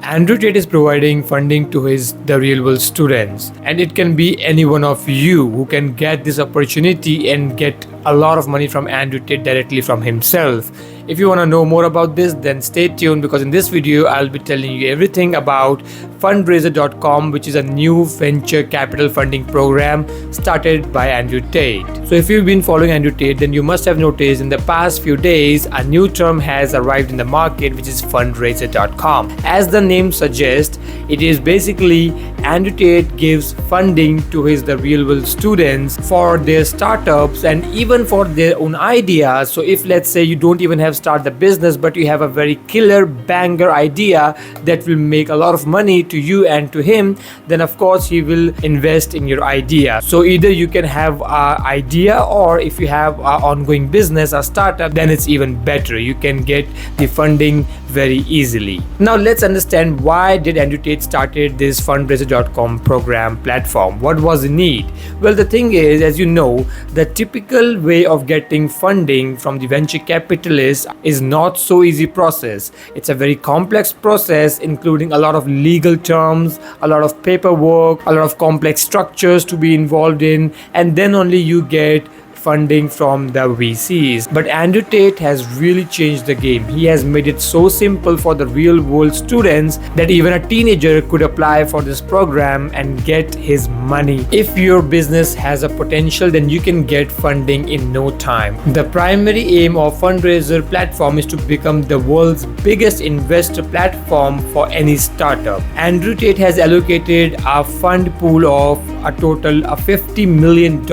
Andrew Tate is providing funding to his The Real World students, and it can be any one of you who can get this opportunity and get a lot of money from Andrew Tate directly from himself. If you want to know more about this, then stay tuned, because in this video I'll be telling you everything about fundraiser.com, which is a new venture capital funding program started by Andrew Tate. So if you've been following Andrew Tate, then you must have noticed in the past few days a new term has arrived in the market, which is fundraiser.com. As the name suggests, it is basically Andrew Tate gives funding to his The Real World students for their startups and even for their own ideas. So if, let's say, you don't even have start the business, but you have a very killer banger idea that will make a lot of money to you and to him, then of course he will invest in your idea. So either you can have an idea, or if you have an ongoing business, a startup, then it's even better. You can get the funding very easily. Now let's understand, why did Andrew Tate started this fundraiser.com program platform? What was the need? Well, the thing is, as you know, the typical way of getting funding from the venture capitalists is not so easy process. It's a very complex process, including a lot of legal terms, a lot of paperwork, a lot of complex structures to be involved in, and then only you get funding from the VCs. But Andrew Tate has really changed the game. He has made it so simple for the real world students that even a teenager could apply for this program and get his money. If your business has a potential, then you can get funding in no time. The primary aim of fundraiser platform is to become the world's biggest investor platform for any startup. Andrew Tate has allocated a fund pool of a total of $50 million,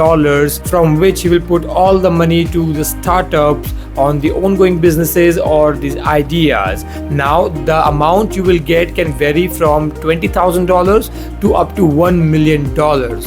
from which he will put all the money to the startups on the ongoing businesses or these ideas. Now the amount you will get can vary from $20,000 to up to $1 million.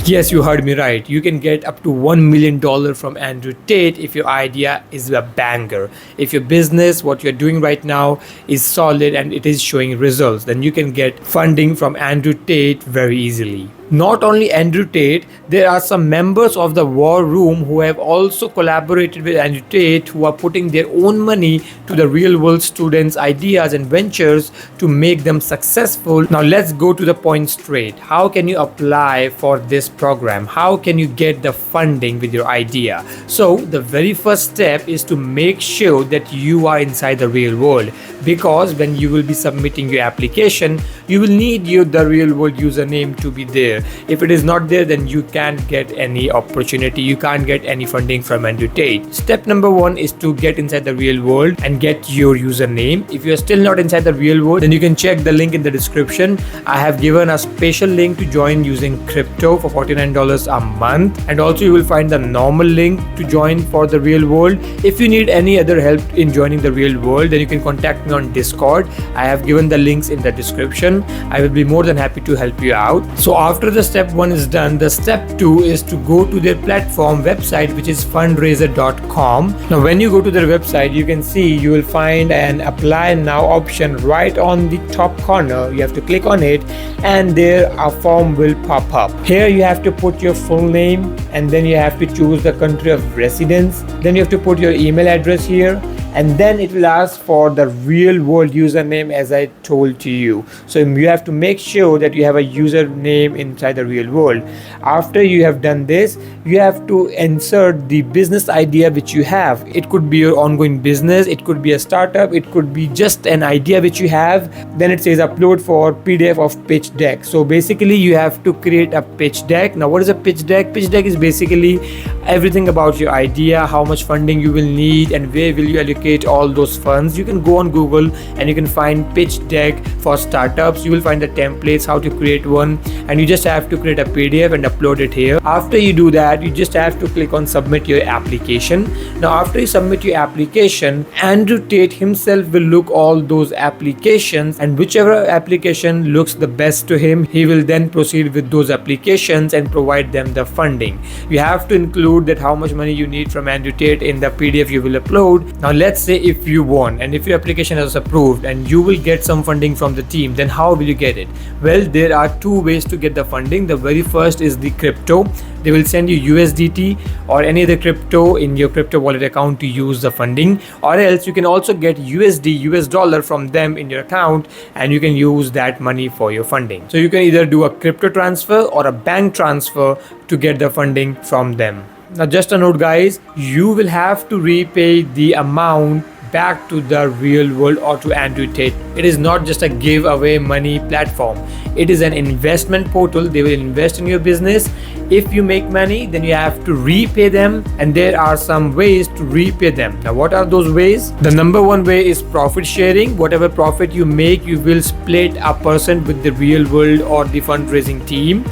Yes, you heard me right. You can get up to $1 million from Andrew Tate if your idea is a banger. If your business, what you're doing right now, is solid and it is showing results, then you can get funding from Andrew Tate very easily. Not only Andrew Tate, there are some members of the War Room who have also collaborated with Andrew Tate, who are putting their own money to the real world students' ideas and ventures to make them successful. Now let's go to the point straight. How can you apply for this program? How can you get the funding with your idea? So the very first step is to make sure that you are inside the real world, because when you will be submitting your application, you will need the real world username to be there. If it is not there, then you can't get any opportunity. You can't get any funding from Andrew Tate. Step number one is to get inside the real world and get your username. If you're still not inside the real world, then you can check the link in the description. I have given a special link to join using crypto for $49 a month, and also you will find the normal link to join for the real world. If you need any other help in joining the real world, then you can contact me on Discord. I have given the links in the description. I will be more than happy to help you out. So after the step one is done, the step two is to go to their platform website, which is fundraiser.com. Now when you go to their website, you can see you will find an apply now option right on the top corner. You have to click on it and there a form will pop up. Here you have to put your full name, and then you have to choose the country of residence. Then you have to put your email address here, and then it will ask for the real world username, as I told to you. So you have to make sure that you have a username inside the real world. After you have done this, you have to insert the business idea which you have. It could be your ongoing business, it could be a startup, it could be just an idea which you have. Then it says upload for PDF of pitch deck. So basically you have to create a pitch deck. Now what is a pitch deck? Pitch deck is basically everything about your idea, how much funding you will need and where will you allocate all those funds. You can go on Google and you can find pitch deck for startups. You will find the templates, how to create one, and you just have to create a PDF and upload it here. After you do that, you just have to click on submit your application. Now after you submit your application, Andrew Tate himself will look all those applications, and whichever application looks the best to him, he will then proceed with those applications and provide them the funding. You have to include that how much money you need from Andrew Tate in the PDF you will upload. Now let's let's say if you won and if your application is approved and you will get some funding from the team, then how will you get it? Well, there are two ways to get the funding. The very first is the crypto. They will send you USDT or any other crypto in your crypto wallet account to use the funding, or else you can also get USD, US dollar from them in your account, and you can use that money for your funding. So you can either do a crypto transfer or a bank transfer to get the funding from them. Now just a note guys, you will have to repay the amount back to the real world or to Andrew Tate. It is not just a giveaway money platform. It is an investment portal. They will invest in your business. If you make money, then you have to repay them, and there are some ways to repay them. Now what are those ways? The number one way is profit sharing. Whatever profit you make, you will split a percent with the real world or the fundraising team.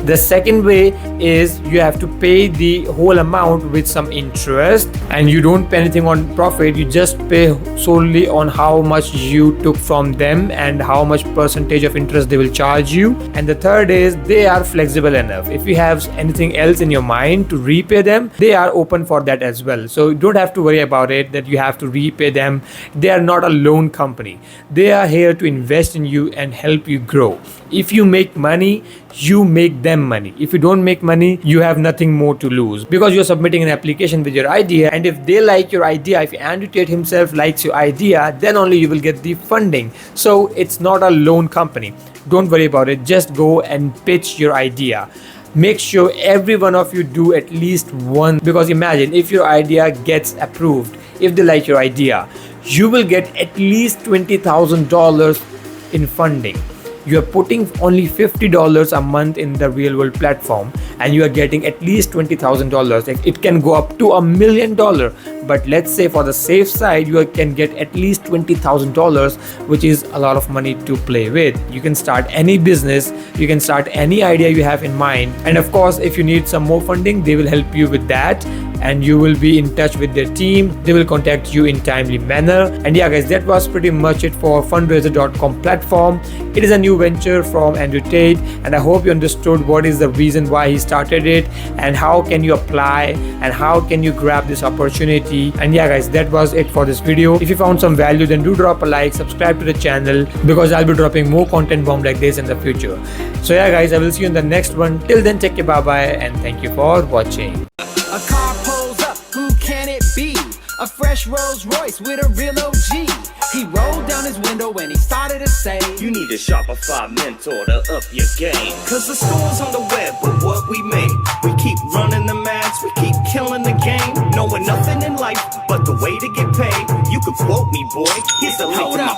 The second way is you have to pay the whole amount with some interest, and you don't pay anything on profit. You just pay solely on how much you took from them and how much percentage of interest they will charge you. And the third is they are flexible enough. If you have anything else in your mind to repay them, they are open for that as well. So you don't have to worry about it that you have to repay them. They are not a loan company. They are here to invest in you and help you grow. If you make money, you make them money. If you don't make money, you have nothing more to lose, because you're submitting an application with your idea, and if they like your idea, if Andrew Tate himself likes your idea, then only you will get the funding. So it's not a loan company. Don't worry about it. Just go and pitch your idea. Make sure every one of you do at least one, because imagine if your idea gets approved, if they like your idea, you will get at least $20,000 in funding. You are putting only $50 a month in the real world platform, and you are getting at least $20,000. It can go up to $1 million, but let's say for the safe side, you can get at least $20,000, which is a lot of money to play with. You can start any business, you can start any idea you have in mind, and of course if you need some more funding, they will help you with that, and you will be in touch with their team. They will contact you in timely manner. And yeah guys, that was pretty much it for fundraiser.com platform. It is a new venture from Andrew Tate, and I hope you understood what is the reason why he started it and how can you apply and how can you grab this opportunity. And yeah guys, that was it for this video. If you found some value, then do drop a like, subscribe to the channel, because I'll be dropping more content bomb like this in the future. So yeah guys, I will see you in the next one. Till then, take care, bye bye, and thank you for watching. A car pulls up, who can it be? A fresh Rolls Royce with a real OG. He rolled down his window and he started to say, you need a Shopify mentor to up your game. Cause the store's on the web, but what we make, we keep running the maths, we keep killing the game. Knowing nothing in life but the way to get paid. You could quote me, boy, here's the link to my